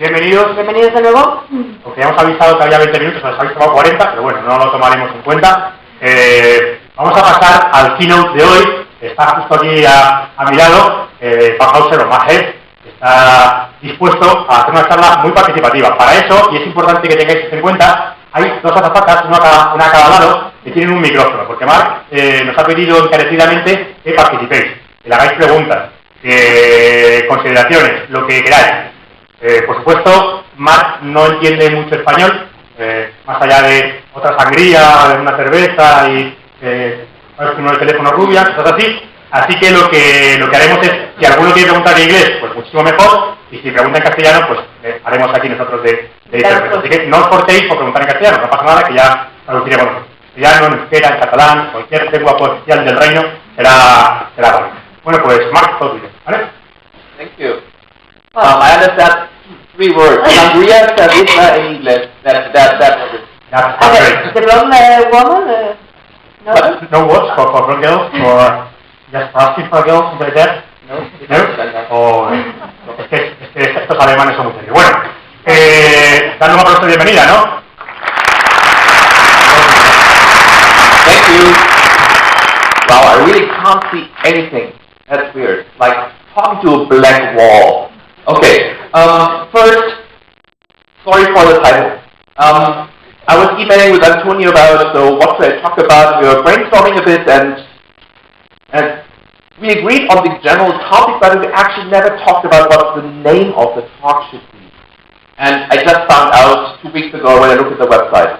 Bienvenidos. Bienvenidos de nuevo. Porque ya hemos avisado que había 20 minutos, nos habéis tomado 40, pero bueno, no lo tomaremos en cuenta. Vamos a pasar al keynote de hoy. Está justo aquí a mi lado, Van Hauser o Marc Heuse, que está dispuesto a hacer una charla muy participativa. Para eso, y es importante que tengáis esto en cuenta, hay dos azafatas, una a cada lado, que tienen un micrófono, porque Marc nos ha pedido encarecidamente que participéis, que le hagáis preguntas, consideraciones, lo que queráis. Por supuesto, Marc no entiende mucho español, más allá de otra sangría, de una cerveza y uno de teléfono rubia, cosas así. Así que lo que haremos es, si alguno quiere preguntar en inglés, pues muchísimo mejor, y si pregunta en castellano, pues haremos aquí nosotros de intérprete. Así que no os cortéis por preguntar en castellano, no pasa nada, que ya traduciremos nosotros. Ya no en euskera, en catalán, cualquier lengua oficial del reino será válido. Bueno, pues Marc, todo tuyo, ¿vale? Thank you. I understand 3 words. Sangria, cerveza, and English. That was it. That's great. The blonde woman? No? No words for blonde girls, or just asking for girls, something like that? No? O es que estos alemanes son muy serios. Bueno, dando un aplauso de bienvenida, ¿no? Thank you. Wow, I really can't see anything. That's weird. Like talking to a black wall. Okay. First, sorry for the title. I was emailing with Antonio about what should I talk about. We were brainstorming a bit, and we agreed on the general topic, but we actually never talked about what the name of the talk should be. And I just found out 2 weeks ago when I looked at the website.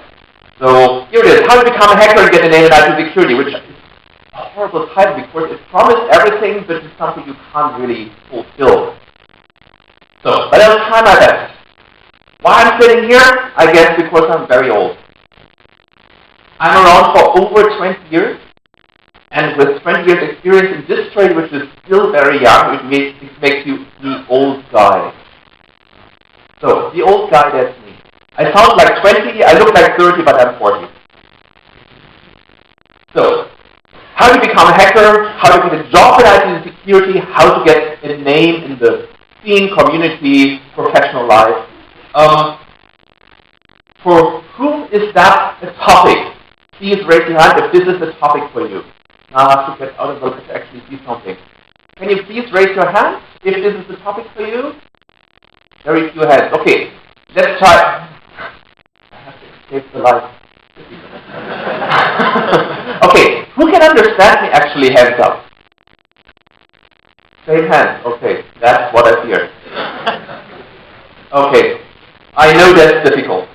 So here it is: How to become a hacker and get a name in IT security, which is a horrible title because it promised everything, but it's something you can't really fulfill. So, but I'll try my best. Why I'm sitting here? I guess because I'm very old. I'm around for over 20 years, and with 20 years experience in this trade, which is still very young, it makes you the old guy. So, the old guy, that's me. I sound like 20, I look like 30, but I'm 40. So, how to become a hacker, how to get a job in IT security, how to get a name in the scene, community, professional life. For whom is that a topic? Please raise your hand if this is a topic for you. Now I have to get out of the look to actually see something. Can you please raise your hand if this is a topic for you? Very few hands. Okay, let's try. I have to escape the light. Okay, who can understand me actually? Hands up. Same hands. Okay, that's what I feared. Okay, I know that's difficult.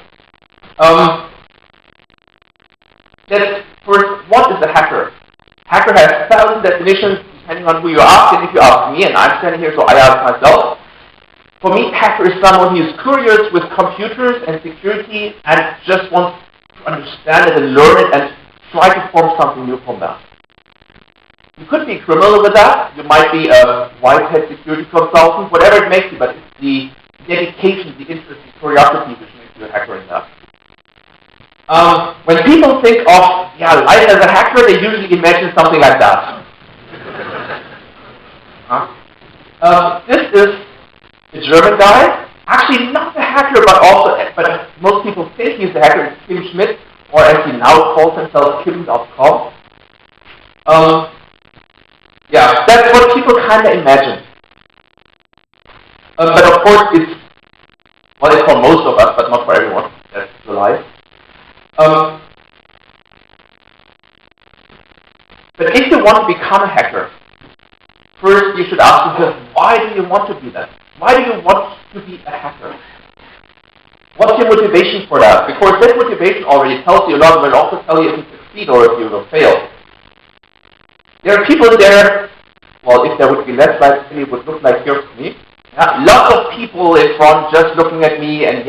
Let's first, what is a hacker? Hacker has 1,000 definitions depending on who you ask, and if you ask me, and I'm standing here, so I ask myself. For me, hacker is someone who is curious with computers and security and just wants to understand it and learn it and try to form something new from that. You could be a criminal with that. You might be a white-hat security consultant, whatever it makes you, but it's the dedication, the interest, the curiosity which makes you a hacker in that. When people think of life as a hacker, they usually imagine something like that. This is a German guy, actually not a hacker, but most people think he's a hacker. It's Kim Schmidt, or as he now calls himself, Kim.com. That's what people kind of imagine. But of course, it's what is for most of us, but not for everyone. That's the life. But if you want to become a hacker, first you should ask yourself, why do you want to be that? Why do you want to be a hacker? What's your motivation for that? Because that motivation already tells you a lot, but it will also tell you if you succeed or if you will fail. There are people there, well, if there would be less lights, it would look like here for me. Lots of people in front just looking at me, and it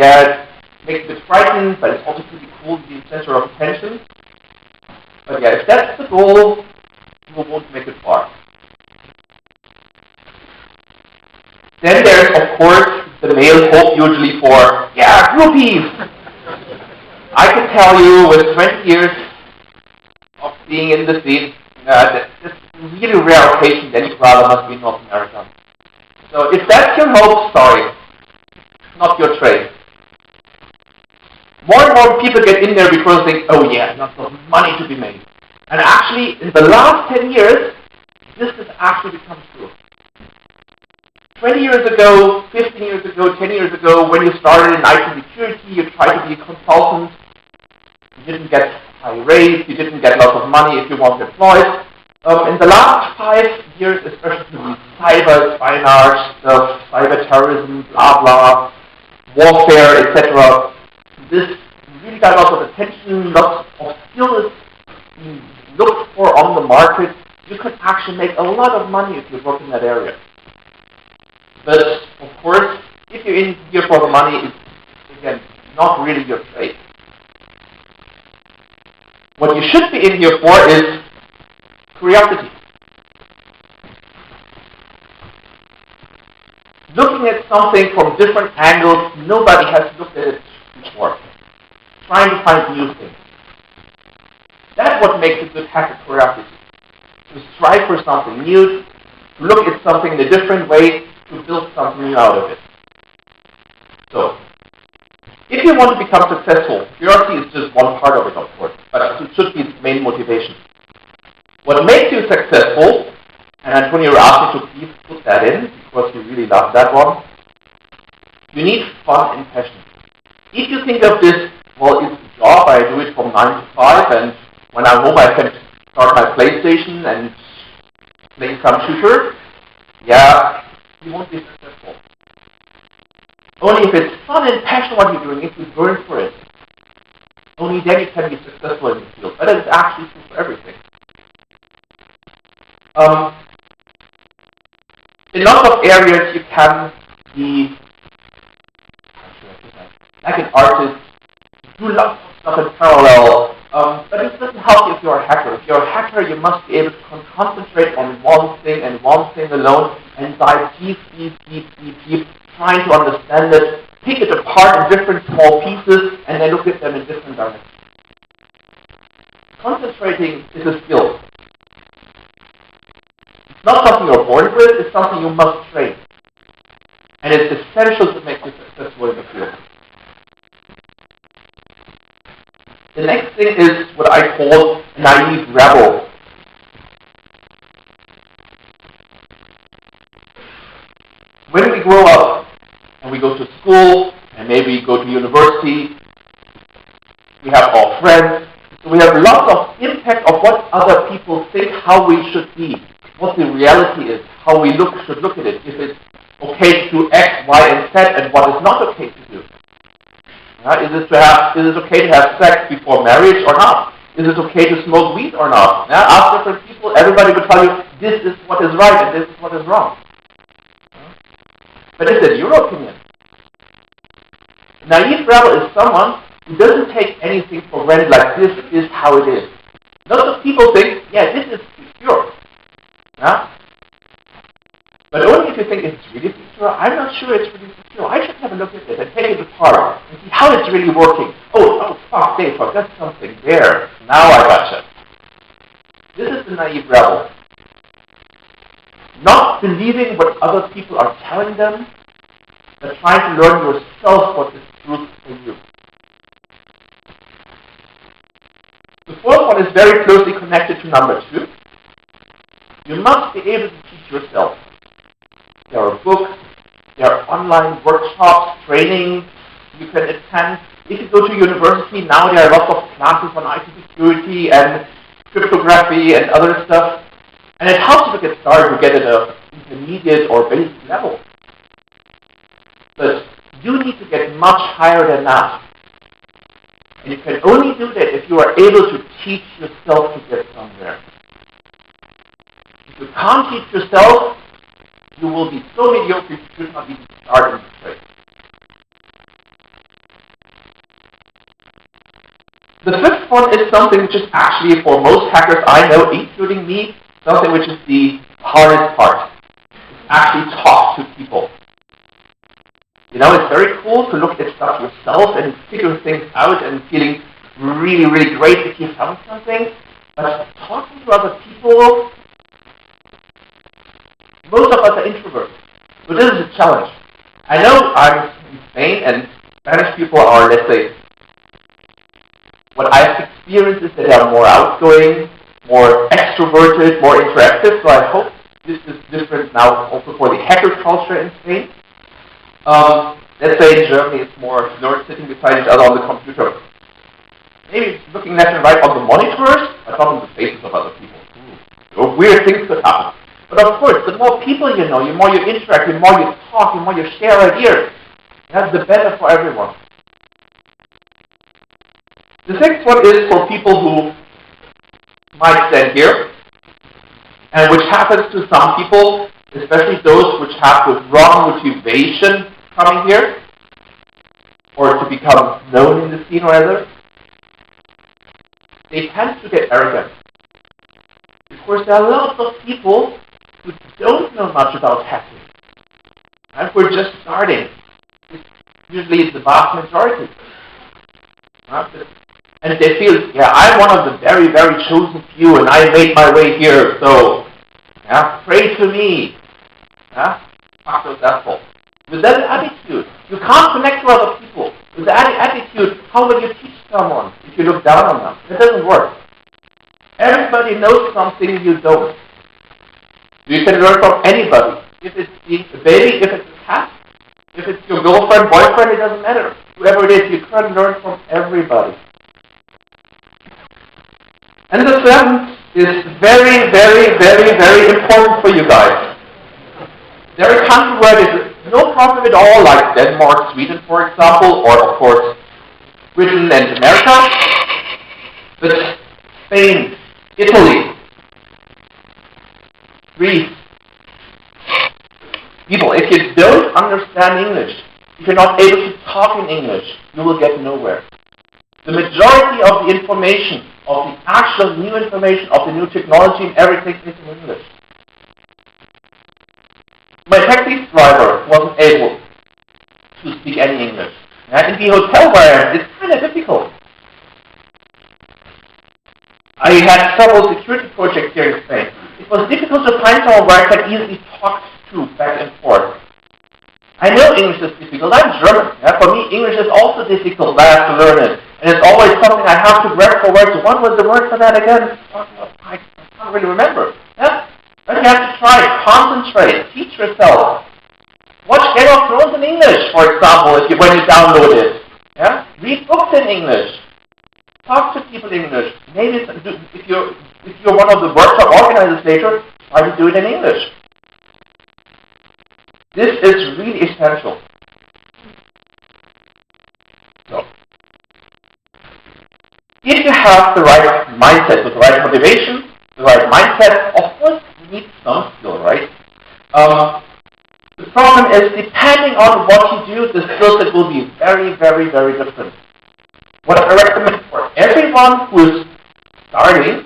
makes me a bit frightened, but it's also pretty cool to be the center of attention. But if that's the goal, you won't make it far. Then there's, of course, the male hope usually for, groupies! I can tell you, with 20 years of being in the scene, that this really rare occasion that you rather must be in North America. So if that's your hope, sorry. not your trade. More and more people get in there because they think, oh yeah, lots of money to be made. And actually, in the last 10 years, this has actually become true. 20 years ago, 15 years ago, 10 years ago, when you started in IT security, you tried to be a consultant, you didn't get high rates, you didn't get lots of money if you weren't employed. In the last 5 years, especially the cyber espionage stuff, cyber terrorism, blah blah, warfare, etc., this really got lots of attention, lots of skills being looked for on the market. You could actually make a lot of money if you work in that area. But, of course, if you're in here for the money, it's, again, not really your trade. What you should be in here for is curiosity. Looking at something from different angles, nobody has looked at it before. Trying to find new things. That's what makes a good hacker, curiosity. To strive for something new, to look at something in a different way, to build something new out of it. So, if you want to become successful, curiosity is just one part of it, of course, but it should be the main motivation. What makes you successful, and Antonio asked me to please put that in, because we really love that one, you need fun and passion. If you think of this, well, it's a job, I do it from 9 to 5, and when I'm home I can start my PlayStation and play some shooter, yeah, you won't be successful. Only if it's fun and passion what you're doing, if you burn for it, only then you can be successful in the field. But it's actually true for everything. In lots of areas you can be, like an artist, do lots of stuff in parallel, but it doesn't help you if you're a hacker. If you're a hacker, you must be able to concentrate on one thing and one thing alone and dive deep, trying to understand it, pick it apart in different small pieces, and then look at them in different directions. Concentrating is a skill. It's not something you're born with, it's something you must train. And it's essential to make you successful in the field. The next thing is what I call a naive rebel. When we grow up and we go to school and maybe go to university, we have our friends, so we have lots of impact of what other people think, how we should be, what the reality is, how we should look at it, if it's okay to do X, Y, and Z, and what is not okay to do. Is it okay to have sex before marriage or not? Is it okay to smoke weed or not? Ask different people, everybody will tell you, this is what is right and this is what is wrong. But is it your opinion? Naive rebel is someone who doesn't take anything for granted, like this is how it is. Lots of people think, yeah, this is secure. But only if you think it's really secure. I'm not sure it's really secure. I should have a look at it and take it apart and see how it's really working. Oh, fuck, they forgot something there. Now I gotcha. This is the naive rebel. Not believing what other people are telling them, but trying to learn yourself what is truth for you. The fourth one is very closely connected to number 2. You must be able to teach yourself. There are books, there are online workshops, trainings you can attend. If you go to university, now there are lots of classes on IT security and cryptography and other stuff. And it helps you to get started to get at an intermediate or basic level. But you need to get much higher than that. And you can only do that if you are able to teach yourself to get somewhere. If you can't teach yourself, you will be so mediocre you should not even start in the trade. The fifth one is something which is actually, for most hackers I know, including me, something which is the hardest part. It's actually talk to people. You know, it's very cool to look at stuff yourself and figure things out and feeling really, really great if you found something. But talking to other people, most of us are introverts. So this is a challenge. I know I'm in Spain, and Spanish people are, let's say, what I've experienced is that they are more outgoing, more extroverted, more interactive, so I hope this is different now also for the hacker culture in Spain. Let's say in Germany it's more nerds sitting beside each other on the computer. Maybe looking left and right on the monitors, but not on the faces of other people. So weird things could happen. But of course, the more people you know, the more you interact, the more you talk, the more you share ideas, the better for everyone. The next one is for people who might stand here, and which happens to some people, especially those which have the wrong motivation coming here, or to become known in the scene or other. They tend to get arrogant. Of course, there are lots of people who don't know much about hacking, and who are just starting. Usually it's the vast majority. And they feel, I'm one of the very, very chosen few, and I made my way here, so, pray to me. Not successful. With that attitude, you can't connect to other people. With that attitude, how will you teach someone if you look down on them? It doesn't work. Everybody knows something you don't. You can learn from anybody. If it's a baby, if it's a cat, if it's your girlfriend, boyfriend, it doesn't matter. Whoever it is, you can learn from everybody. And the seventh is very, very, very, very important for you guys. There are countries where there's no problem at all, like Denmark, Sweden, for example, or, of course, Britain and America. But Spain, Italy, Greece. People, if you don't understand English, if you're not able to talk in English, you will get nowhere. The majority of the information, of the actual new information, of the new technology and everything is in English. My taxi driver wasn't able to speak any English. In the hotel where I am, it's kind of difficult. I had several security projects here in Spain. It was difficult to find someone where I could easily talk to back and forth. I know English is difficult. I'm German. For me, English is also difficult. I have to learn it. And it's always something I have to grab for words. What was the word for that again? I can't really remember. But you have to try it. Concentrate. Teach yourself. Watch Game of Thrones in English, for example, when you download it. Read books in English. Talk to people in English. Maybe if you're one of the workshop organizers later, try to do it in English. This is really essential. So, if you have the right mindset, with the right motivation, the right mindset, of course you need some skill, right? The problem is, depending on what you do, the skill set will be very, very, very different. What I recommend for everyone who is starting,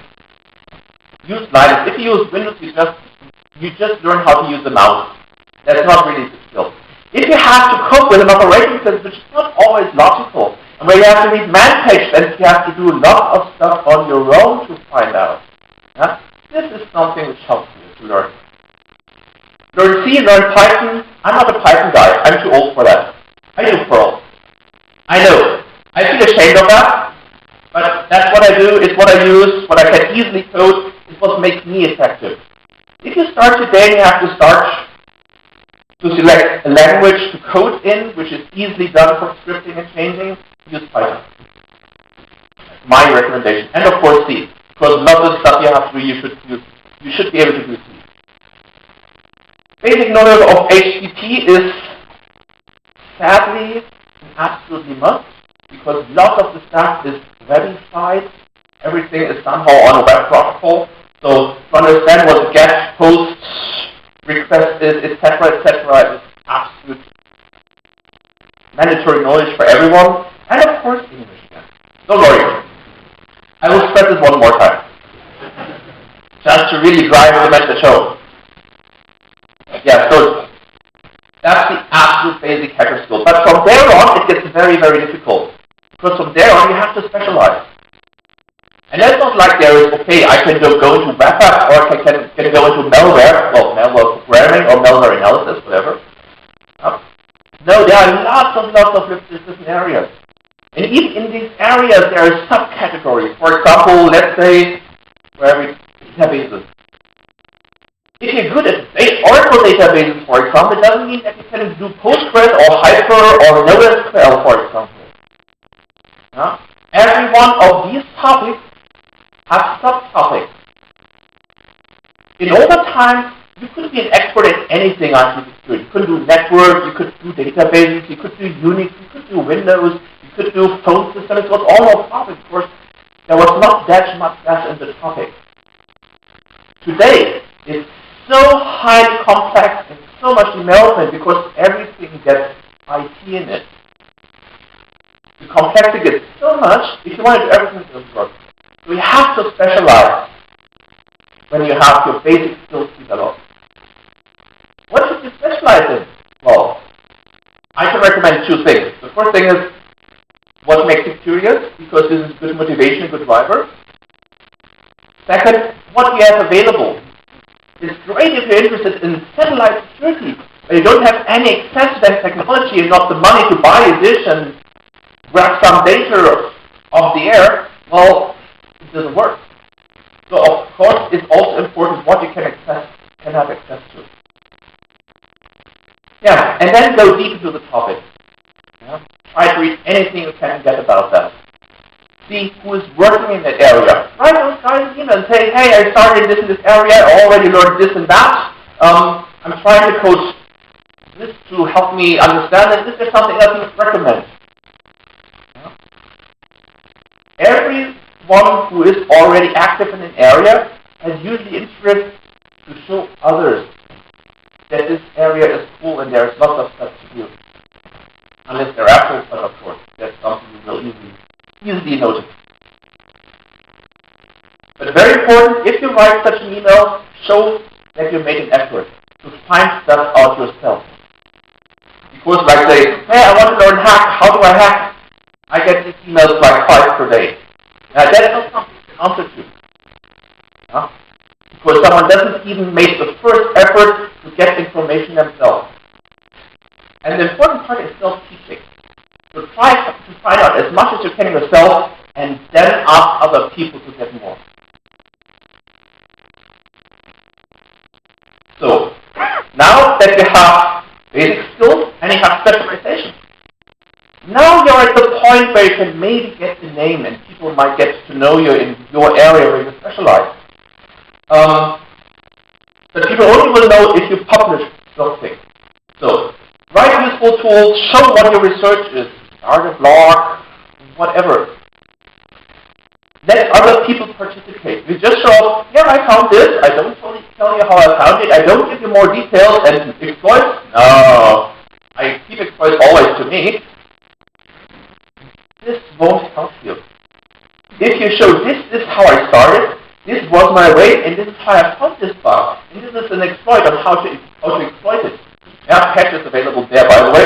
use Linux. If you use Windows, you just learn how to use the mouse. That's not really the skill. If you have to cope with an operating system which is not always logical, and where you have to read man pages and you have to do a lot of stuff on your own to find out, this is something which helps you to learn. Learn C, learn Python. I'm not a Python guy. I'm too old for that. I do Perl. I know. I feel ashamed of that, but that's what I do. It's what I use. What I can easily code. It's what makes me effective. If you start today, you have to start to select a language to code in, which is easily done for scripting and changing. Use Python. My recommendation. And of course C, because a lot of the stuff you have to do, you should be able to do C. Basic knowledge of HTTP is sadly an absolutely must, because a lot of the stuff is webified. Everything is somehow on a web protocol. So to understand what the GET, POST, request is, etc., is absolute mandatory knowledge for everyone. And of course, English again. Don't worry. I will stress this one more time. Just to really drive the message home. So that's the absolute basic hacker skill. But from there on, it gets very, very difficult. Because from there on, you have to specialize. And that's not like there is, okay, I can go into web app, or I can go into malware, well, malware programming, or malware analysis, whatever. No, there are lots of different areas. And even in these areas, there are subcategories. For example, let's say, databases. If you're good at Oracle databases, for example, it doesn't mean that you can do Postgres or Hyper or NoSQL, for example. Yeah? Every one of these topics has subtopics. In over time, you could be an expert at anything IT security. You could do network, you could do databases, you could do Unix, you could do Windows, you could do phone systems. It was all of topics. Of course, there was not that much less in the topic. Today, it's so highly complex and so much development because everything gets IT in it. The complexity gets so much if you want to do everything to work. So you have to specialize when you have your basic skills developed. What should you specialize in? Well, I can recommend two things. The first thing is what makes you curious, because this is good motivation, good driver. Second, what do you have available? It's great if you're interested in satellite security, but you don't have any access to that technology and not the money to buy a dish and grab some data off the air. Well, it doesn't work. So of course, it's also important what you can have access to. Yeah, and then go deep into the topic. Yeah. Try to read anything you can get about that. See who is working in that area. Write those guys an email and say, hey, I started in this area, I already learned this and that. I'm trying to coach this to help me understand it. Is there something else you would recommend? Yeah. Everyone who is already active in an area has usually interest to show others that this area is cool and there is lots of stuff to do. Unless they're assholes, but of course, that's something you will easily notice. But very important, if you write such an email, show that you made an effort to find stuff out yourself. Because like say, hey, I want to learn hack, how do I hack? I get these emails like 5 per day. Now that's not something you can answer to. Yeah? Because someone doesn't even make the first effort to get information themselves. And the important part is self-teaching. So try to find out as much as you can yourself and then ask other people to get more. So, now that you have basic skills and you have specialization, now you're at the point where you can maybe get the name and people might get to know you in your area where you specialize. But people only will know if you publish something. So, write useful tools, show what your research is, start a blog, whatever. Let other people participate. You just show, yeah, I found this, I don't tell you how I found it, I don't give you more details, and exploits? No. I keep exploits always to me. This won't help you. If you show this is how I started, this was my way, and this is how I found this bug, and this is an exploit on how to exploit it. Yeah, patch is available there, by the way.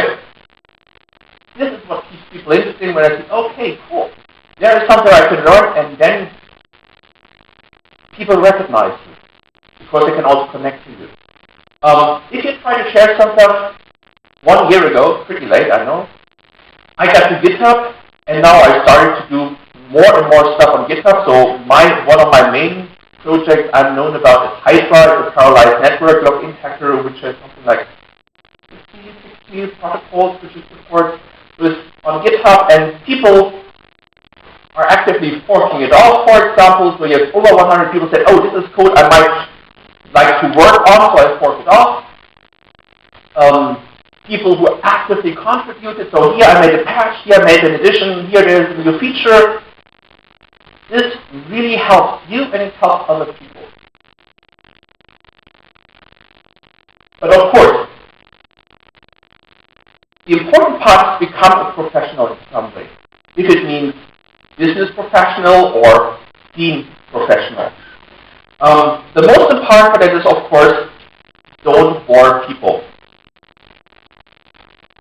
This is what keeps people interested when I say, okay, cool. There is something I can learn, and then people recognize you because they can also connect to you. If you try to share some stuff 1 year ago, pretty late, I know, I got to GitHub, and now I started to do more and more stuff on GitHub. So one of my main projects I'm known about is Hydra, it's a parallelized network login hacker, which has something like 60 protocols which it supports on GitHub, and people are actively forking it off, for example. So you have over 100 people said, oh, this is code I might like to work on, so I fork it off. People who actively contributed, so here I made a patch, here I made an addition, here there's a new feature. This really helps you and it helps other people. But of course, the important part is become a professional in some way. If it means business professional or team professional. The most important part for that is, of course, don't bore people.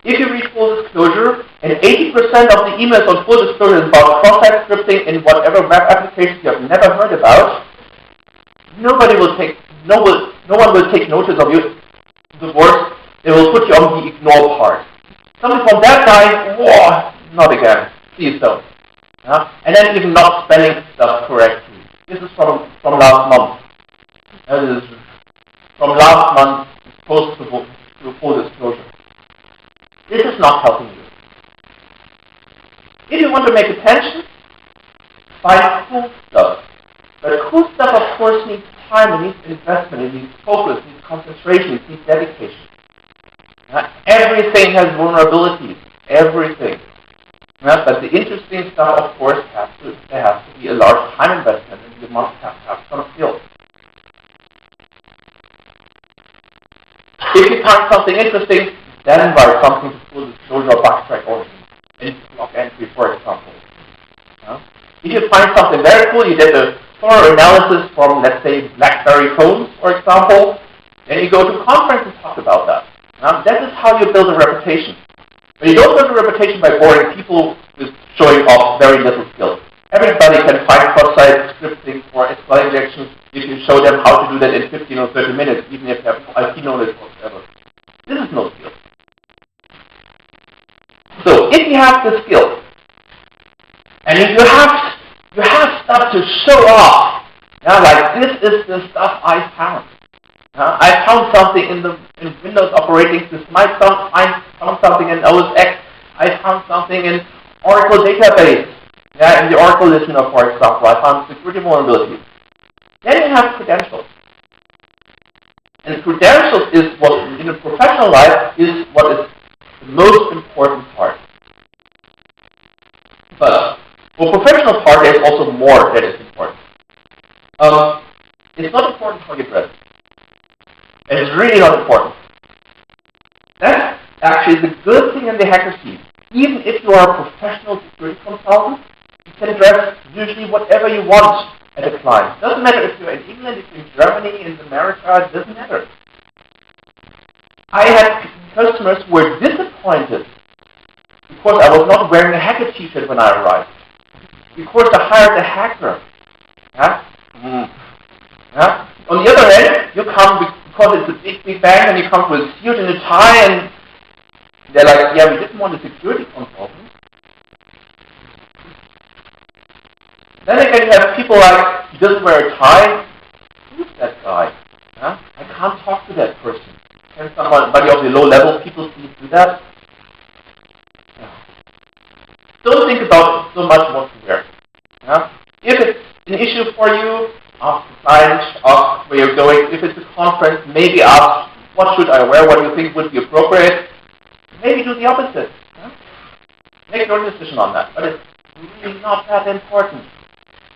If you read full disclosure, and 80% of the emails on full disclosure is about cross-site scripting in whatever web applications you have never heard about, no one will take notice of you. The worst, they will put you on the ignore part. Something from that guy, whoa, not again, please don't. And then even not spelling stuff correctly. This is from last month. This is from last month, post to full disclosure. This is not helping you. If you want to make attention, find cool stuff. But cool stuff, of course, needs time, it needs investment, it needs focus, it needs concentration, it needs dedication. Everything has vulnerabilities. Everything. But the interesting stuff, of course, there has to be a large time investment, and you must have some skills. If you find something interesting, then write something to full disclosure or backtrack or block entry, for example. If you find something very cool, you did a thorough analysis from, let's say, BlackBerry phones, for example, then you go to a conference and talk about that. That is how you build a reputation. But you don't build a reputation by boring people with showing off very little skills. Everybody can find cross-site scripting or SQL injections if you show them how to do that in 15 or 30 minutes, even if you have no IT knowledge whatsoever. This is no skill. So, if you have the skill, and if you have stuff to show off, like this is the stuff I found. I found something in Windows operating system. I found something in OS X. I found something in Oracle database. In the Oracle listener, for example, I found security vulnerabilities. Then you have credentials. And credentials is what, in a professional life, is what is the most important part. But for professional part, there's also more that is important. It's not important how you dress. It's really not important. That's actually the good thing in the hacker scene. Even if you are a professional security consultant, you can dress usually whatever you want at a client. It doesn't matter if you're in England, if you're in Germany, in America, it doesn't matter. I had customers who were disappointed because I was not wearing a hacker t-shirt when I arrived. Because I hired a hacker. On the other hand, you come because it's a big bang and you come with a suit and a tie and they're like, yeah, we didn't want a security consultant. Then again, you have people like, he doesn't wear a tie. Who's that guy? I can't talk to that person. Can somebody of the low level people please do that? Don't think about so much what to wear. If it's an issue for you, ask the client, ask where you're going. If it's a conference, maybe ask, what should I wear? What do you think would be appropriate? Maybe do the opposite. Make your decision on that. But it's really not that important.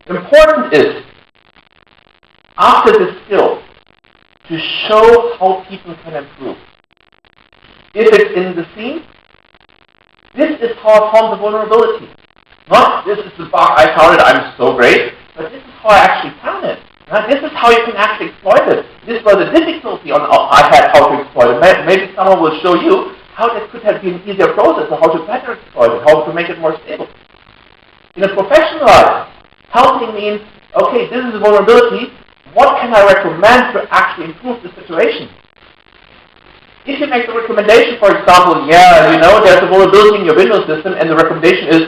Important is, after the skill, to show how people can improve. If it's in the scene, this is how I found the vulnerability. Not, this is the bug, I found it, I'm so great, but this is how I actually found it. This is how you can actually exploit it. This was a difficulty I had how to exploit it. Maybe someone will show you how that could have been an easier process, or how to better exploit it, how to make it more stable. In a professional life, helping means, okay, this is a vulnerability, what can I recommend to actually improve the situation? If you make the recommendation, for example, there's a vulnerability in your Windows system, and the recommendation is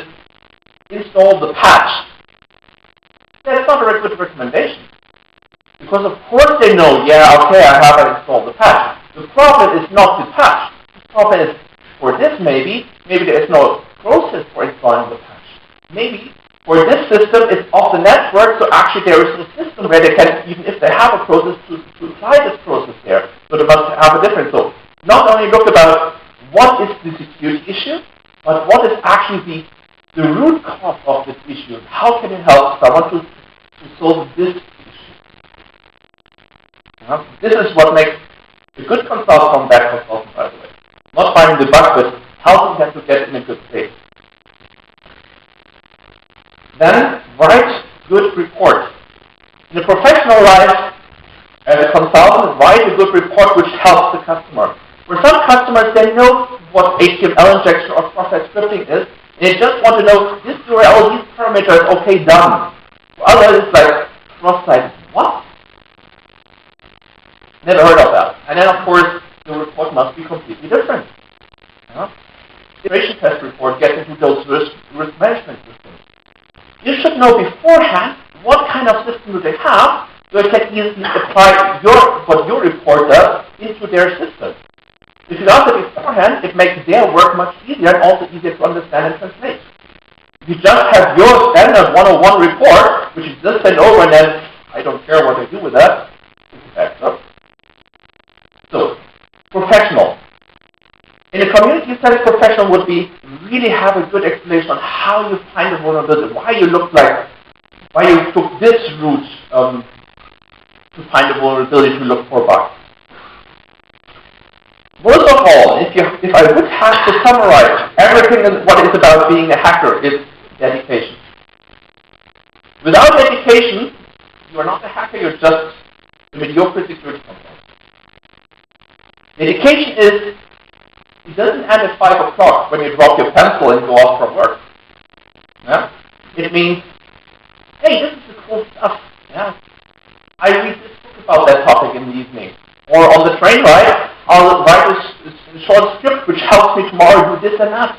install the patch. That's not a very good recommendation. Because of course they know, I have installed the patch. The problem is not the patch. The problem is, for this maybe there is no process for installing the patch. Maybe for this system it's off the network, so actually there is a system where they can, even if they have a process, to apply this process there. So they must have a difference. So not only look about what is the security issue, but what is actually the root cause of this issue. How can it help someone to solve this issue? This is what makes a good consultant from bad consultant, by the way. Not finding the bug, but helping them to get in a good state. Then, write good reports. In a professional life, as a consultant, write a good report which helps the customer. For some customers, they know what HTML injection or cross-site scripting is, and they just want to know this URL, these parameters, okay, done. For others, it's like cross-site, what? Never heard of that. And then, of course, the report must be completely different. integration test report gets into those risk management systems. You should know beforehand what kind of system do they have, so you can easily apply what your report does into their system. If you ask it beforehand, it makes their work much easier and also easier to understand and translate. If you just have your standard 101 report, which you just send over and then, I don't care what I do with that, it's a bad stuff. So, professional. In a community setting, professional would be really have a good explanation on how you find a vulnerability, why you took this route to find a vulnerability to look for bugs. Most of all, if I would have to summarize everything what is about being a hacker, it's dedication. Without dedication, you are not a hacker, you're just a mediocre security consultant. Dedication is, it doesn't end at 5 o'clock when you drop your pencil and go off from work. Yeah? It means, hey, this is the cool stuff. Yeah? I read this book about that topic in the evening. Or on the train ride, I'll write a short script which helps me tomorrow do this and that.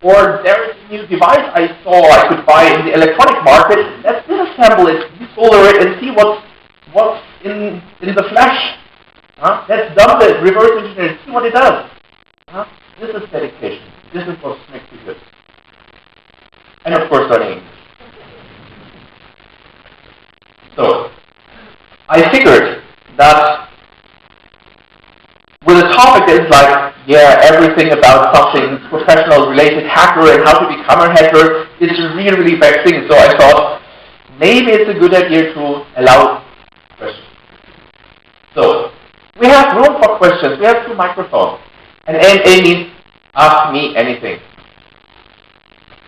Or there is a new device I saw I could buy in the electronic market. Let's disassemble it, desolder it, and see what's in the flash. Let's dump it, reverse engineer it, see what it does. This is dedication. This is what makes you good. And of course, learning English. So, I figured that with a topic that is like, everything about something professional related hacker and how to become a hacker is a really, really bad thing. So I thought maybe it's a good idea to allow questions. So we have room for questions. We have 2 microphones. And AMA means ask me anything.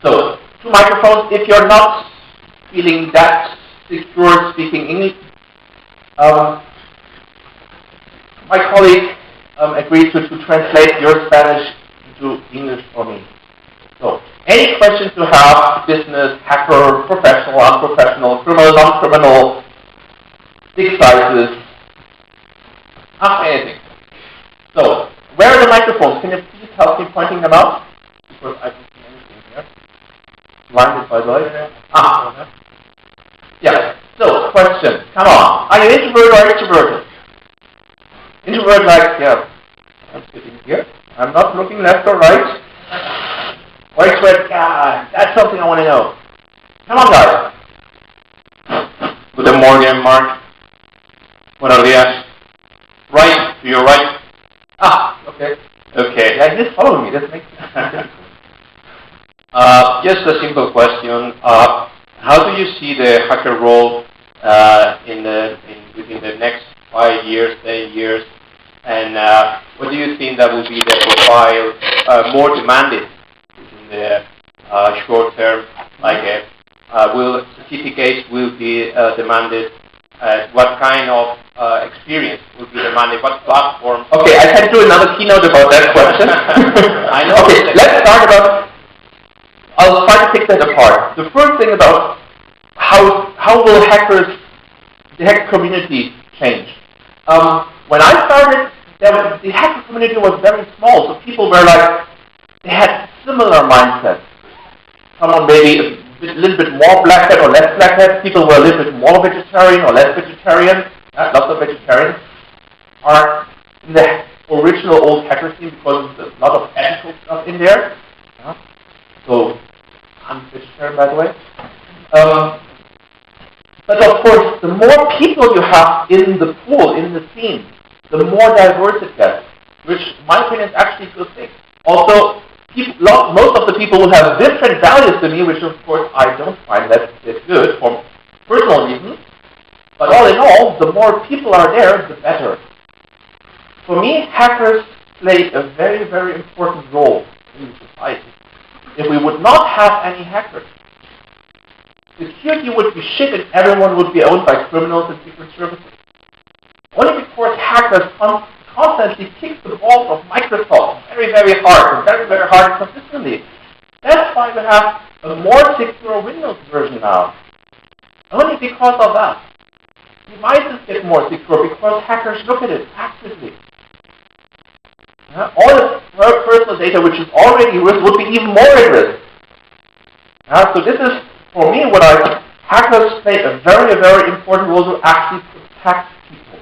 So 2 microphones. If you're not feeling that secure speaking English, my colleague agreed to translate your Spanish into English for me. So, any questions you have, business, hacker, professional, unprofessional, criminal, non-criminal, big sizes, ask anything. So, where are the microphones? Can you please help me pointing them out? Because I don't see anything here. Blinded by light. Yeah. So, question. Come on. Are you introverted or extroverted? Introvert like, I'm sitting here. I'm not looking left or right. Or extrovert, that's something I want to know. Come on, guys. Good morning, Mark. Buenos días. Right, to your right. Okay. Okay. Yeah, just follow me. That makes sense. Just a simple question. How do you see the hacker role within the next 5 years, 10 years? And what do you think that will be the profile more demanded in the short term? Like, will certificates will be demanded? What kind of experience will be demanded? What platforms? Okay, I can do another keynote about that question. I know. Okay, let's start about. I'll try to pick that apart. The first thing about how will the hacker community change? When I started, the hacker community was very small, so people were like, they had similar mindsets. Someone maybe a little bit more black hat or less black hat. People were a little bit more vegetarian or less vegetarian. Lots of vegetarians are in the original old hacker scene because there's a lot of ethical stuff in there. So, I'm vegetarian, by the way. But of course, the more people you have in the pool, in the scene, the more diverse it gets, which, in my opinion, is actually a good thing. Also, most of the people will have different values than me, which, of course, I don't find that good for personal reasons. But all in all, the more people are there, the better. For me, hackers play a very, very important role in society. If we would not have any hackers, security would be shit and everyone would be owned by criminals and secret services. Only because hackers constantly kick the balls of Microsoft very, very hard and consistently. That's why we have a more secure Windows version now. Only because of that. Devices get more secure because hackers look at it actively. personal data which is already risk would be even more at risk. So this is, for me, what hackers play a very, very important role to actually protect people.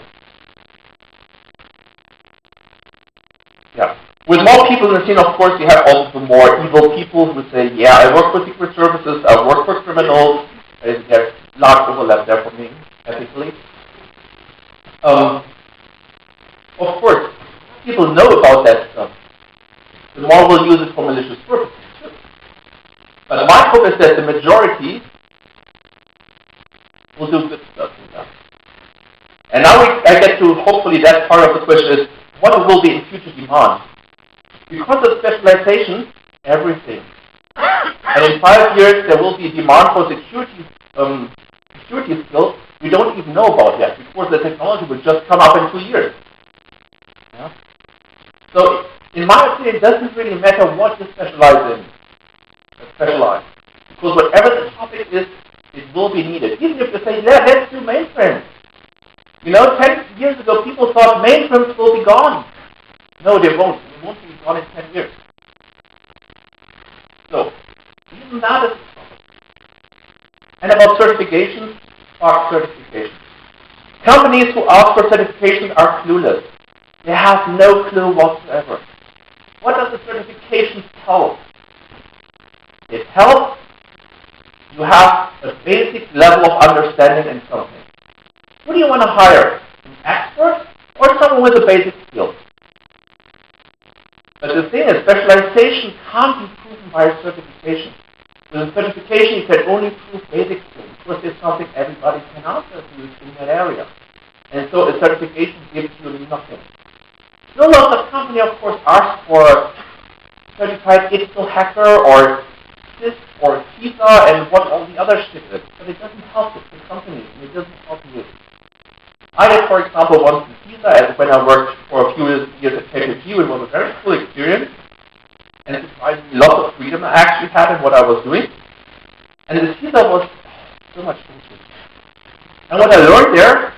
Yeah. With more people in the scene, of course, you have also the more evil people who say, yeah, I work for secret services, I work for criminals. There's large overlap there for me, ethically. Of course, people know about that stuff. The more will use it for malicious purposes. But my hope is that the majority will do good stuff with that. And now I get to, hopefully, that part of the question is, what will be in future demand? Because of specialization, everything. And in 5 years, there will be a demand for security skills we don't even know about yet, because the technology will just come up in 2 years. Yeah? So, in my opinion, it doesn't really matter what you specialize in. Specialize. Because whatever the topic is, it will be needed. Even if you say, yeah, let's do mainframes. 10 years ago, people thought mainframes will be gone. No, they won't. They won't be gone in 10 years. So, even that is a problem. And about certifications, spark certifications. Companies who ask for certification are clueless. They have no clue whatsoever. What does the certification tell? It tells you have a basic level of understanding in something. Who do you want to hire? An expert or someone with a basic skill? But the thing is, specialization can't be proven by a certification. With a certification, you can only prove basic skills, because there's something everybody can answer to in that area. And so a certification gives you nothing. No lots of company, of course, ask for a certified digital hacker or CIS or CISA and what all the other shit is. But it doesn't help the company, and it doesn't help you. I had, for example, once in CISA, and when I worked for a few years at KPG, it was a very cool experience. And it provided me lots of freedom I actually had in what I was doing. And the CISA was so much bullshit. And what I learned there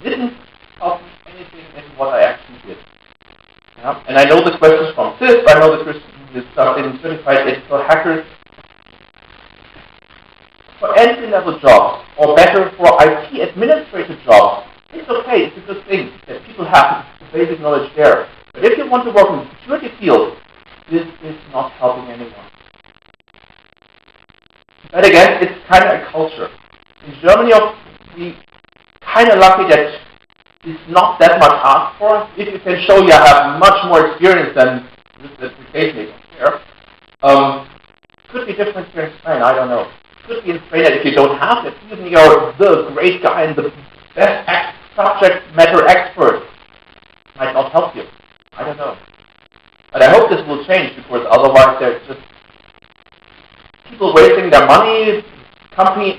didn't help me anything in what I actually did. Yeah? And I know the questions from CIS, I know the stuff in certified digital hackers. For entry-level jobs, or better, for IT administrative jobs, it's okay, it's a good thing that people have the basic knowledge there. But if you want to work in the security field, this is not helping anyone. But again, it's kind of a culture. In Germany, we kind of lucky that it's not that much asked for. If you can show you have much more experience than this certification, they don't care. Could be different here in Spain, I don't know. Could be in Spain that if you don't have it, even you're the great guy and the best subject matter expert, might not help you. I don't know. But I hope this will change, because otherwise there's just people wasting their money, companies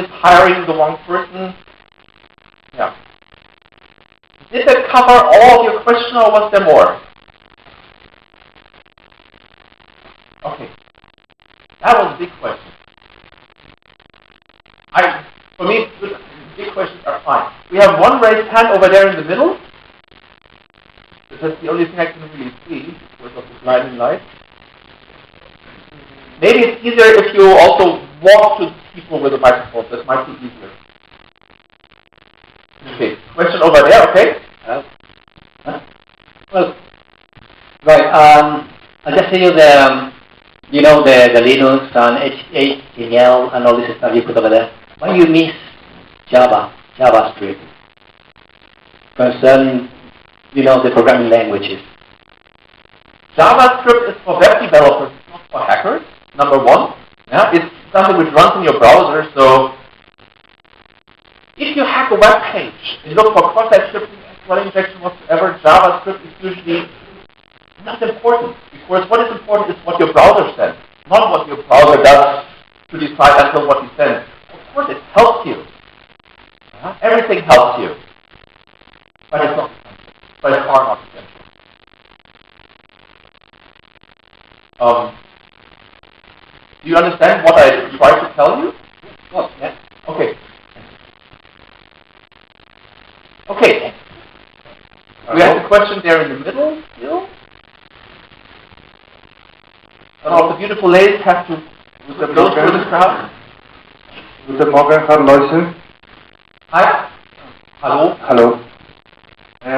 hiring the wrong person. Yeah. Did that cover all of your question, or was there more? Okay. That was a big question. For me, big questions are fine. We have one raised hand over there in the middle. That's the only thing I can really see because of the blinding light. Maybe it's easier if you also walk to people with a microphone. That might be easier. Okay, question over there, okay? Well, right. I'll just tell you the Linux and HTML and all this stuff you put over there. Why you miss JavaScript? Concerning, the programming languages. JavaScript is for web developers, not for hackers, number one. Yeah, it's something which runs in your browser, so if you hack a web page and look for cross-site scripting, SQL injection, whatsoever, JavaScript is usually not important, because what is important is what your browser sends, not what your browser does to decide until what you send. Of course, it helps you. Everything helps you. But it's not essential. But it's far not essential. Do you understand what I tried to tell you? Oh, yeah. Okay. Okay. We have a question there in the middle still. One of the beautiful ladies has to go through the crowd. Guten Morgen, Herr Heuse. Hi. Hello. Hello.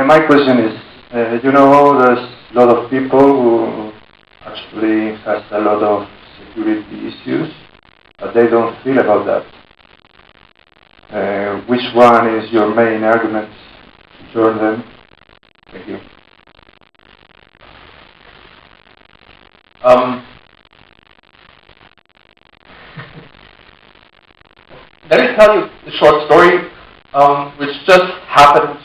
My question is, there's a lot of people who actually has a lot of security issues, but they don't feel about that. Which one is your main argument to join them? Thank you. Let me tell you a short story, which just happened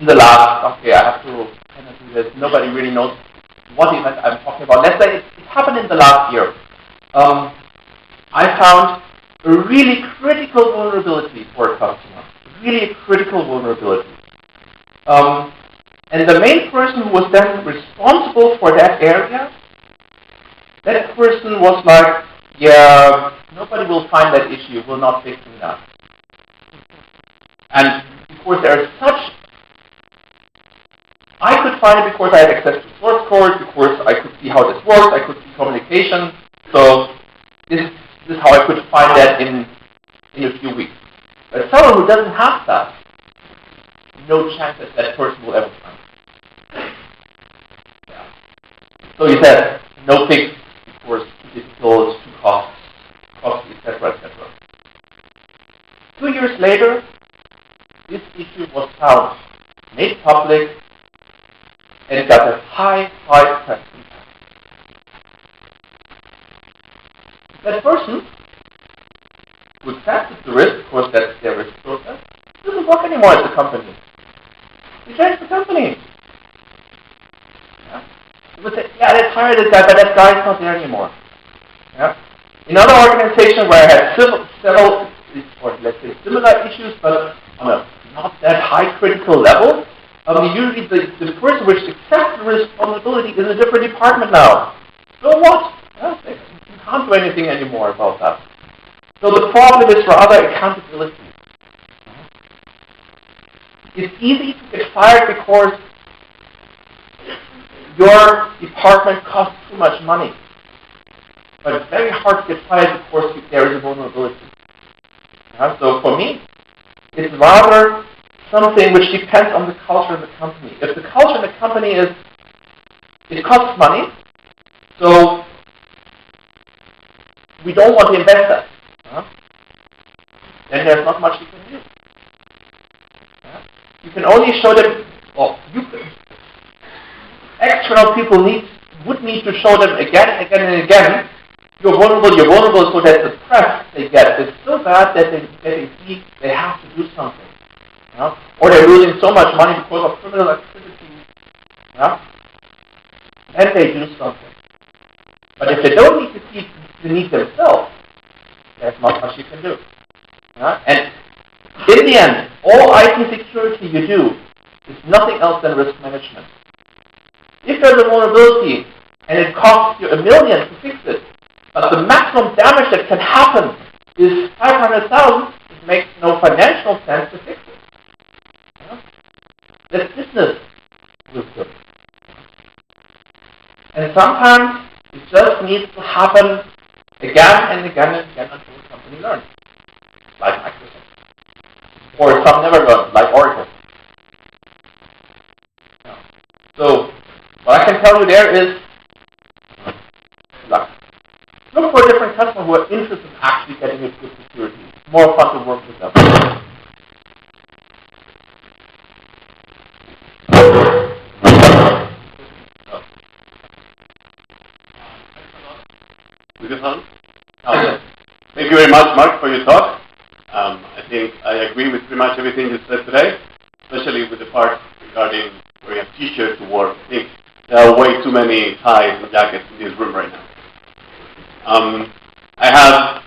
in the last, I have to kind of do this. Nobody really knows what event I'm talking about. Let's say it happened in the last year. I found a really critical vulnerability for a customer. Really a critical vulnerability. And the main person who was then responsible for that area, that person was like, yeah, nobody will find that issue, will not fix that. And because there is such, I could find it because I had access to source code, because I could see how this works, I could see communication. So this is how I could find that in a few weeks. But someone who doesn't have that, no chance that that person will ever find it. Yeah. So he said, no fix, because too difficult, too costly, etc., etc. 2 years later, this issue was found, made public, and it got a high press impact. That person who accepted the risk, because that's their risk process, doesn't work anymore at the company. He changed the company. Yeah? He would say, yeah, let's hire this guy, but that guy's not there anymore. Yeah? In other organizations where I had several, or let's say similar issues, but on a not that high critical level, usually the person which accepts the responsibility is a different department now. So what? Yeah, you can't do anything anymore about that. So the problem is rather accountability. It's easy to get fired because your department costs too much money. But it's very hard to get fired because there is a vulnerability. Yeah? So for me, it's rather something which depends on the culture of the company. If the culture of the company is, it costs money, so we don't want to invest that. Then there's not much you can do. Yeah? You can only show them, external people would need to show them again and again and again, you're vulnerable, so that the press they get is so bad that they see they have to do something. Yeah? Or they're losing so much money because of criminal activity. Yeah? And they do something. But if they don't need to see the need themselves, there's not much you can do. Yeah? And in the end, all IT security you do is nothing else than risk management. If there's a vulnerability and it costs you $1 million to fix it, but the maximum damage that can happen is 500,000, it makes no financial sense to fix it. Yeah? That's business wisdom. And sometimes it just needs to happen again and again and again until the company learns. Like Microsoft. Or some never learn, like Oracle. Yeah. So, what I can tell you there is, look for different customers who are interested in actually getting a good security. It's more fun to work with them. Thank you very much, Mark, for your talk. I think I agree with pretty much everything you said today, especially with the part regarding wearing a t-shirt to work. I think there are way too many ties and jackets in this room right now. I have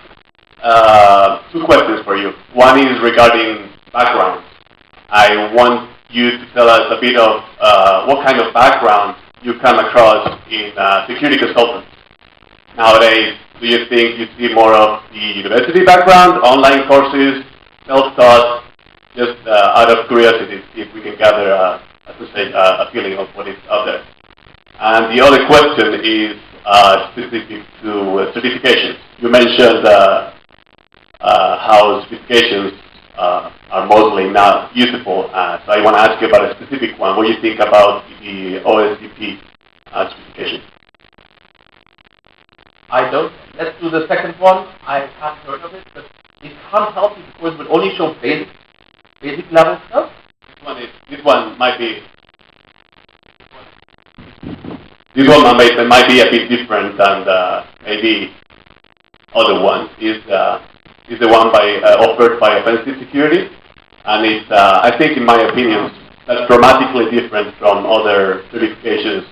2 questions for you. One is regarding background. I want you to tell us a bit of what kind of background you come across in security consultants. Nowadays, do you think you see more of the university background, online courses, self-taught, just out of curiosity, see if we can gather, a feeling of what is out there? And the other question is, specific to certifications. You mentioned how certifications are mostly not useful. So I want to ask you about a specific one. What do you think about the OSCP certification? I don't. Let's do the second one. I haven't heard of it, but it can't help you because it would only show basic level stuff. This one might be a bit different than maybe other ones. Is the one offered by Offensive Security, and it's I think, in my opinion, that's dramatically different from other certifications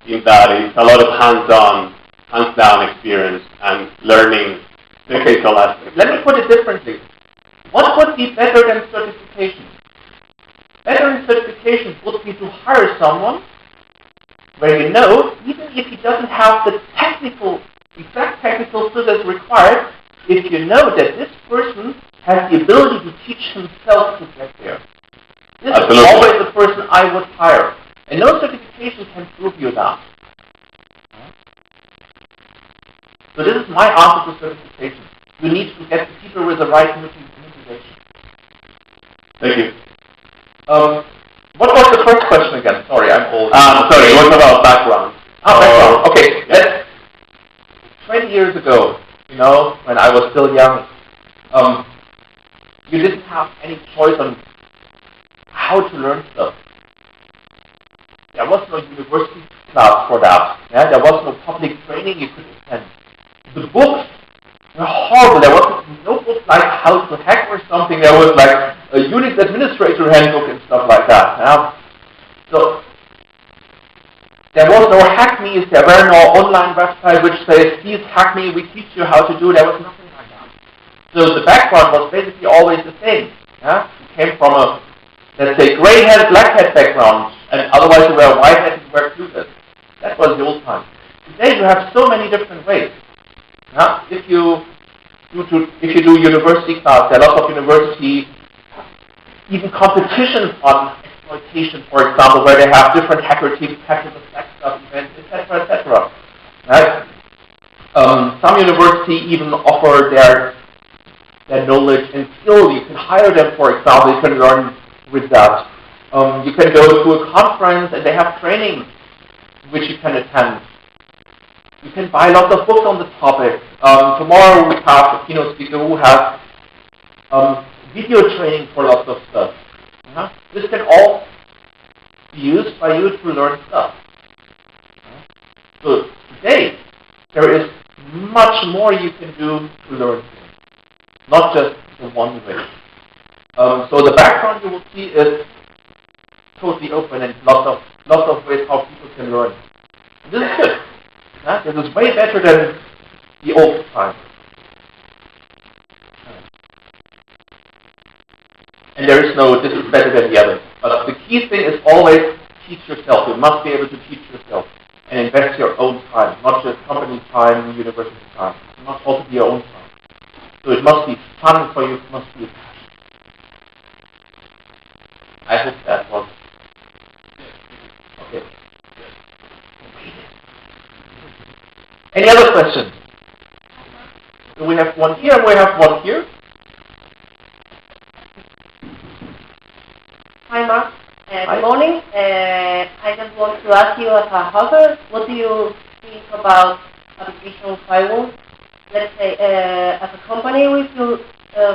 in that it's a lot of hands-down experience and learning technical aspects. Let me put it differently. What would be better than certification? Better than certification would be to hire someone where you know, even if he doesn't have the exact technical skills that's required, if you know that this person has the ability to teach himself to get there. This Absolutely. is always the person I would hire. And no certification can prove you that. So this is my answer to certification. You need to get the people with the right motivation. Thank you. What was the first question again? Sorry, I'm old. Sorry, it was about background. Background. Okay. Yeah. 20 years ago, when I was still young, you didn't have any choice on how to learn stuff. There was no university class for that. Yeah? There was no public training you could attend. The books were horrible. There was no book like How to Hack or something. There was like a Unix administrator handbook and stuff like that. Yeah? So there was no hack me. There were no online website which says, please hack me, we teach you how to do. There was nothing like that. So the background was basically always the same. Yeah? You came from a, let's say, gray hat, black hat background, and otherwise you were white hat and you were clueless. That was the old time. Today you have so many different ways. Yeah? If you do university class, there are lots of university, even competitions on exploitation, for example, where they have different hacker teams, hackers attack stuff, events, etc., etc. Right? Some universities even offer their knowledge and skill. You can hire them, for example. You can learn with that. You can go to a conference and they have training which you can attend. You can buy lots of books on the topic. Tomorrow we have a keynote speaker who has video training for lots of stuff. This can all be used by you to learn stuff. So today, there is much more you can do to learn things, not just the one way. So the background you will see is totally open and lots of ways how people can learn. And this is good. This is way better than the old time. And there is no, this is better than the other. But the key thing is always teach yourself. You must be able to teach yourself and invest your own time, not just company time, university time. It must also be your own time. So it must be fun for you, it must be a passion. I hope that was okay. Any other questions? So we have one here and we have one here. Hi, Mark. Good morning. I just want to ask you as a hacker, what do you think about application firewall? Let's say, as a company, we feel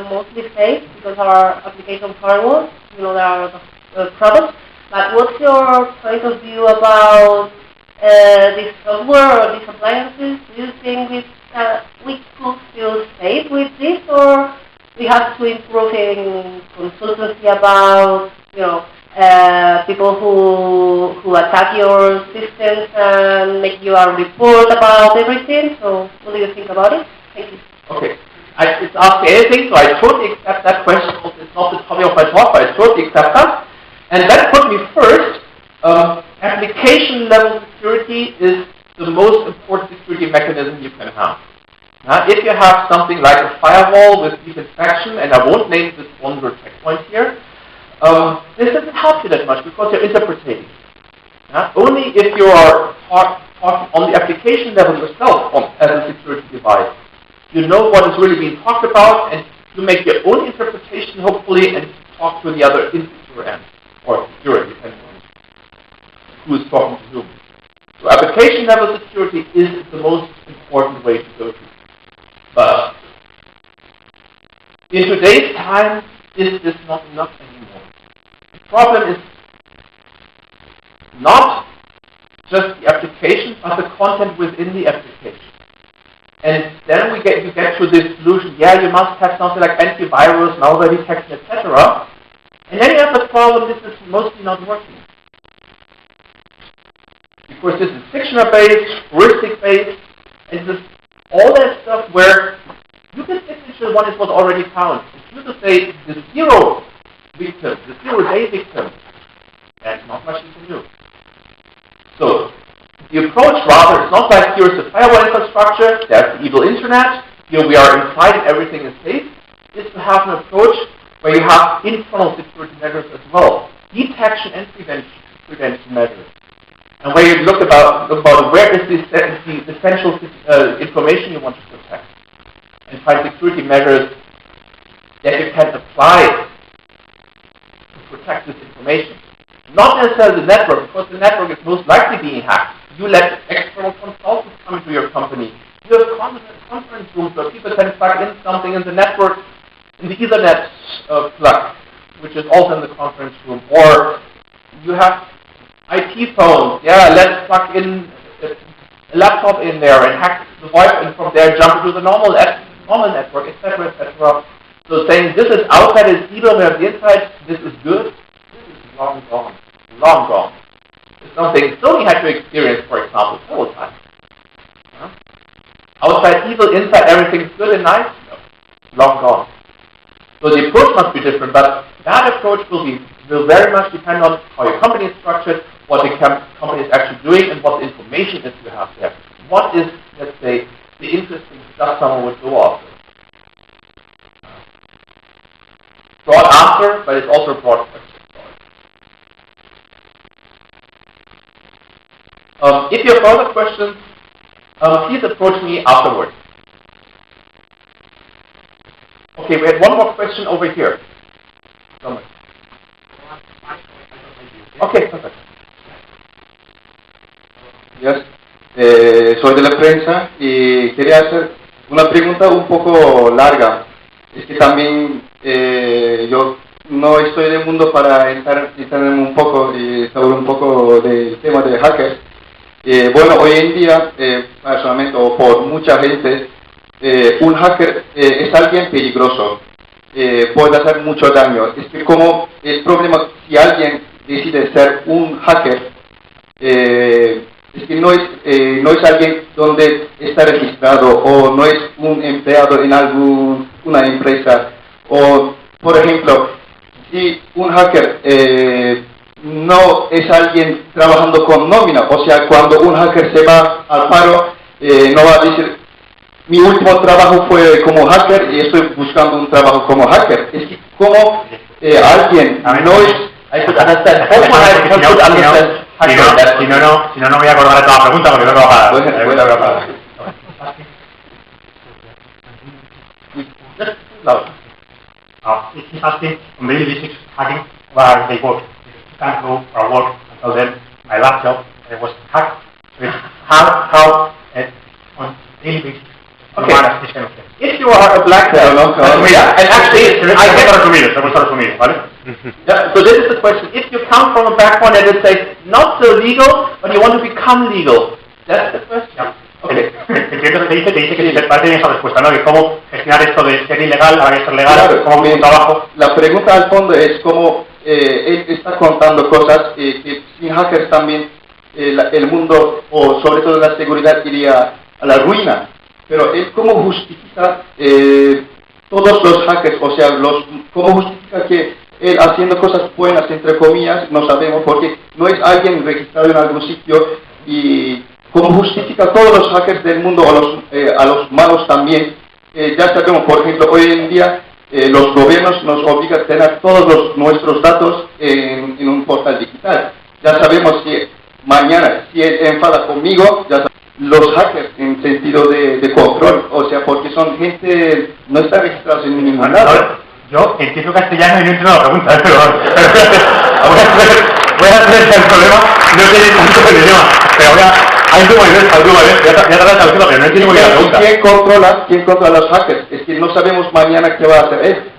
mostly safe because our application firewall, there are products. But what's your point of view about this software or these appliances? Do you think we could feel safe with this, or we have to improve in consultancy about, people who attack your systems and make you a report about everything? So what do you think about it? Thank you. Okay. It's asked anything, so I totally accept that question. It's not the topic of my talk, but I totally accept that. And that put me first. Application level security is the most important security mechanism you can have. If you have something like a firewall with deep inspection, and I won't name this one word checkpoint here, this doesn't help you that much because you're interpreting. Only if you are talking on the application level yourself as a security device. You know what is really being talked about, and you make your own interpretation, hopefully, and talk to the other insecure end, or secure, depending on who is talking to whom. So application level security is the most important way to go to. But in today's time, is this not enough anymore? The problem is not just the application, but the content within the application. And then you get to this solution, yeah, you must have something like antivirus, malware detection, etc. And then you have the problem, this is mostly not working. Because this is fictional-based, heuristic-based, and this is all that stuff where you can signature one is what already found. If you just say the zero victim, the 0-day victim, that's not much you can do. So the approach rather is not like here's the firewall infrastructure, there's the evil internet, here we are inside and everything is safe, is to have an approach where you have internal security measures as well. Detection and prevention measures. And where you look about where is the essential information you want to protect. And find security measures that you can apply to protect this information. Not necessarily the network, because the network is most likely being hacked. You let external consultants come into your company. You have conference rooms where people can plug in something in the network, in the Ethernet plug, which is also in the conference room. Or you have IP phones. Yeah, let's plug in a laptop in there and hack the voice, and from there jump into the normal network, etc., etc. So saying this is outside is evil, we have the inside, this is good, this is long gone. Long gone. It's something Sony had to experience, for example, several times. Outside evil, inside everything's good and nice? No. Long gone. So the approach must be different, but that approach will very much depend on how your company is structured, what the company is actually doing, and what the information is you have there. What is, let's say, the interesting stuff someone would go after? Broad answer, but it's also a broad question. If you have further questions, please approach me afterwards. Okay, we had one more question over here. Okay, perfect. Yes. Soy de la prensa y quería hacer una pregunta un poco larga. Es que también yo no estoy del mundo para entrar un poco y saber un poco del tema de hackers. Bueno, hoy en día, personalmente o por mucha gente, un hacker es alguien peligroso, puede hacer mucho daño. Es que como el problema, si alguien decide ser un hacker, es que no es alguien donde está registrado o no es un empleado en alguna empresa. O, por ejemplo, si un hacker no es alguien trabajando con nómina, o sea, cuando un hacker se va al paro, no va a decir, mi último trabajo fue como hacker y estoy buscando un trabajo como hacker. Es que como alguien no es... Si no, no voy a acordar de toda la pregunta porque no tengo que bajar. He's asking on daily basis hacking where they work. Can't go or work until then. My laptop was hacked. How on daily basis. Okay. If you are a black belt, and actually, ¿vale? Yeah, so this is the question. If you come from a background that is say not so legal, but you want to become legal, that's the question. Yeah. Okay. Entiendo que te dice que si te parece esa respuesta, ¿no? Que cómo gestionar esto de ser ilegal, ahora que ser legal, claro, cómo un trabajo. La pregunta al fondo es cómo él está contando cosas que sin hackers también el mundo, o sobre todo la seguridad, iría a la ruina. Pero él cómo justifica todos los hackers, o sea, cómo justifica que él haciendo cosas buenas, entre comillas, no sabemos, porque no es alguien registrado en algún sitio, y cómo justifica todos los hackers del mundo, a los malos también. Ya sabemos, por ejemplo, hoy en día los gobiernos nos obligan a tener todos nuestros datos en un portal digital. Ya sabemos que mañana, si él enfada conmigo, ya los hackers en sentido de control, o sea, porque son gente, no está registrados en ningún lado. Yo entiendo castellano y no entiendo la pregunta, pero voy a hacer el problema, no tiene tanto el idioma, pero hay tu mayor, ya te la traducción, pero no entiendo muy bien la pregunta. ¿Quién controla a los hackers? Es que no sabemos mañana qué va a hacer él.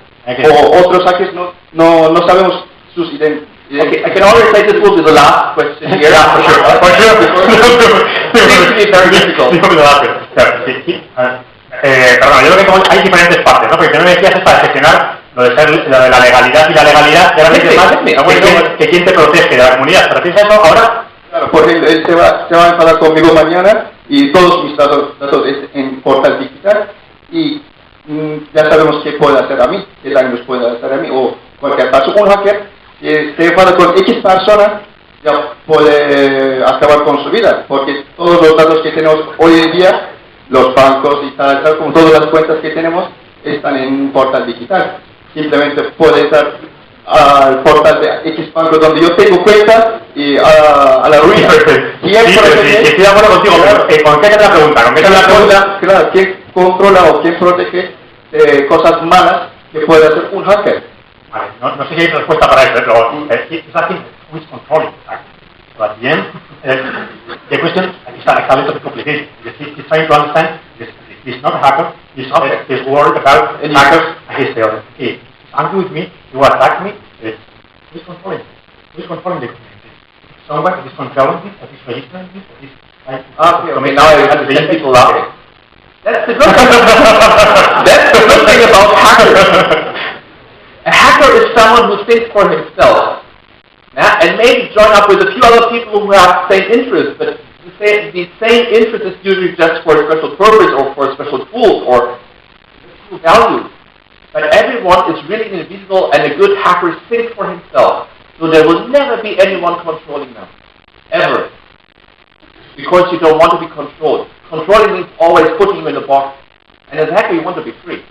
O otros hackers no sabemos sus identidades. Okay, I can already say this will be the last question here. Yeah, for sure. It seems to be very difficult. Perdón, yo creo que hay diferentes partes, ¿no? Porque primero me decías es para gestionar lo de la legalidad y la legalidad, y ahora me dices más que quién te protege de la comunidad. ¿Pero piensas eso ahora? Claro, porque él se va a enfadar conmigo mañana y todos mis datos en portal digital y ya sabemos qué puede hacer a mí, qué daños puede hacer a mí o cualquier caso. Un hacker que se enfada con X persona ya puede acabar con su vida, porque todos los datos que tenemos hoy en día, los bancos y tal, como todas las cuentas que tenemos, están en un portal digital. Simplemente puede estar al portal de X banco donde yo tengo cuenta y a la ruina. Sí, estoy de acuerdo contigo, pero ¿con qué te la pregunta? Claro, ¿quién controla o quién protege cosas malas que puede hacer un hacker? Vale, no sé si hay respuesta para eso, pero it's asking who is controlling that. So at the end, the question is a little bit complicated. He's trying to understand he's not a hacker, he's worried about hackers against the other. He's angry with me, you attack me, who is controlling it? Who is controlling the community? Someone that is controlling it, that is registering it, that is trying to now I understand people laughing. That's the good thing. That's the good thing about hackers. A hacker is someone who thinks for himself, and maybe join up with a few other people who have the same interests, but the same interest is usually just for a special purpose or for special tools or true values. But everyone is really an individual, and a good hacker thinks for himself, so there will never be anyone controlling them, ever, because you don't want to be controlled. Controlling means always putting you in a box, and as a hacker you want to be free.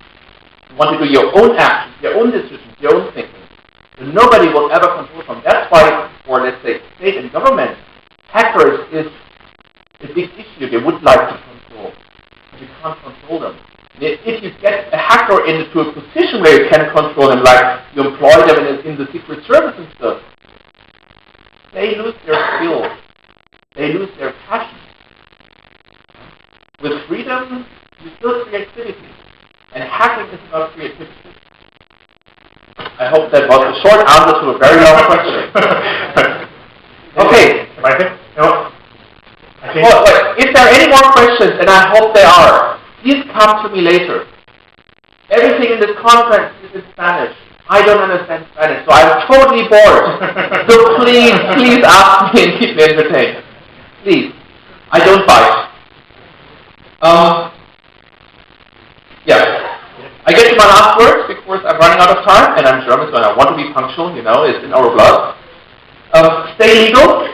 You want to do your own actions, your own decisions, your own thinking. So nobody will ever control them. That's why, for let's say, state and government, hackers is a big issue they would like to control. But you can't control them. If you get a hacker into a position where you can control them, like you employ them in the secret service and stuff, they lose their skills. They lose their passion. With freedom, you still creativity. And hacking is about creativity. I hope that was a short answer to a very long question. Okay. Well, if there are any more questions, and I hope there are, please come to me later. Everything in this conference is in Spanish. I don't understand Spanish, so I'm totally bored. So please ask me and keep me entertained. Please. I don't bite. Yeah. I get to my last words because I'm running out of time, and I'm German, so I want to be punctual, it's in our blood. Stay legal.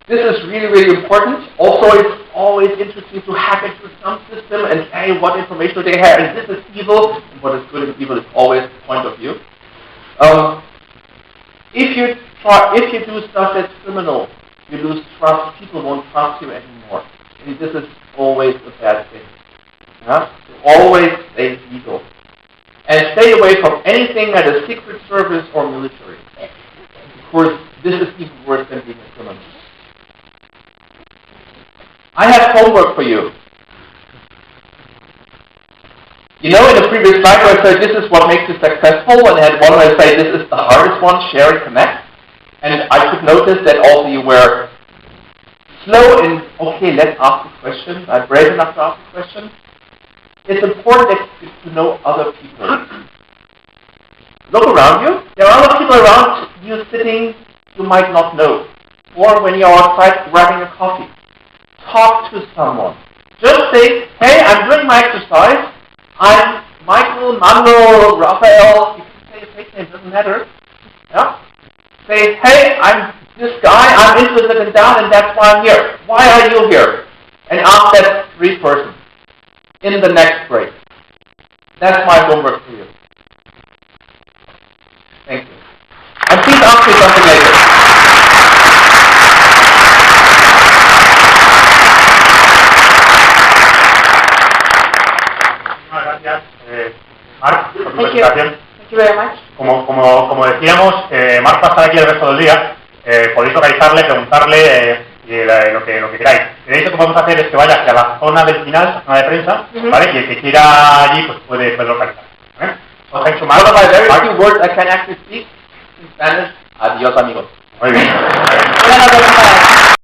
This is really, really important. Also, it's always interesting to hack into some system and say what information they have, and this is evil, and what is good and evil is always the point of view. If you do stuff that's criminal, you lose trust. People won't trust you anymore. And this is always a bad thing. Yeah? So always stay legal. And stay away from anything that is secret service or military. Of course, this is even worse than being a criminal. I have homework for you. In the previous slide where I said this is what makes you successful, and I had one where I say this is the hardest one, share and connect. And I could notice that also you were slow in, okay, let's ask a question. I'm brave enough to ask a question. It's important to know other people. Look around you. There are other people around you sitting you might not know. Or when you're outside grabbing a coffee. Talk to someone. Just say, hey, I'm doing my exercise. I'm Michael, Mando, Raphael. You can say a fake name, doesn't matter. Yeah? Say, hey, I'm this guy. I'm interested in that, and that's why I'm here. Why are you here? And ask that 3 persons in the next break. That's my homework for you. Thank you. And please ask me something later. gracias, Marc, por tu Thank you. presentación. Thank you very much. Como decíamos, Marc va a estar aquí el resto del día. Podéis localizarle, preguntarle lo que queráis. De hecho, lo que vamos a hacer es que vaya hacia la zona del final, la zona de prensa, ¿vale? Y el que quiera allí, pues puede localizar. ¿Vale? So, thanks to Marc. One of my very few words I can actually speak in Spanish. Adiós, amigos. Muy bien. Buenas noches.